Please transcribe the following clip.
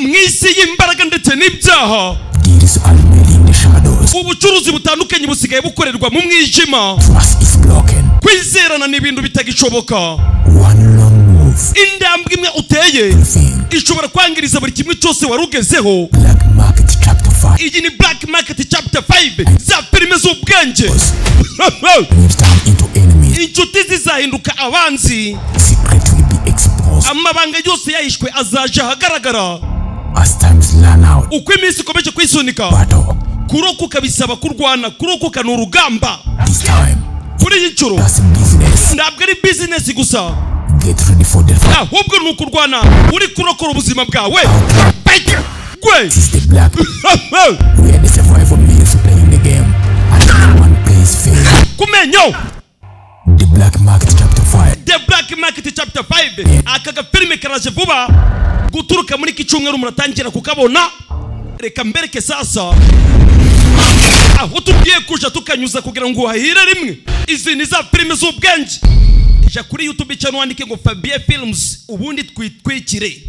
mwisi y'imbaraga ndetse n'ibyaha. Deals are made in the shadows. Ubucuruzi butandukanye busigaye bukorerwa mu mwijima. Trust is broken. Kwizerana n'ibintu bitagishoboka. One long move. Indambwe imwe uteye ishobora kwangiriza buri kimwe cyose warugezeho. Black market chapter 5. Iyi ni Black Market chapter 5 za filime z'ubwenge. Turn into enemies. Inshuti zizahinduka abanzi. Secret will be exposed. Amabanga yose yahishwe azaje ahagaragara. As times run out. Uko iminsi ikomeje kwisunika. Battle. Kurokoka bisaba kurwana. Kurokoka ni urugamba. This time. Kuri iyi nshuro. That's business. Ntabwo ari business gusa. Get ready for the fight. Ahubwo ni ukurwana. Uri kurokora ubuzima bwawe. This is the black. We are the survival means playing the game. And no one plays fair. Kumenyo. The Black Market chapter 5. The Black Market chapter 5. Akaga filime karaje vuba. Guturuka muri kicumweru muratangira kukabona. Reka mbereke sasa. Aho tugiye kuja tukanyuza kugira ngo hahire rimwe. Izi ni za filime z'ubwenge. Ja kuri YouTube channel wandike ngo FEY Films ubundi twitwikire.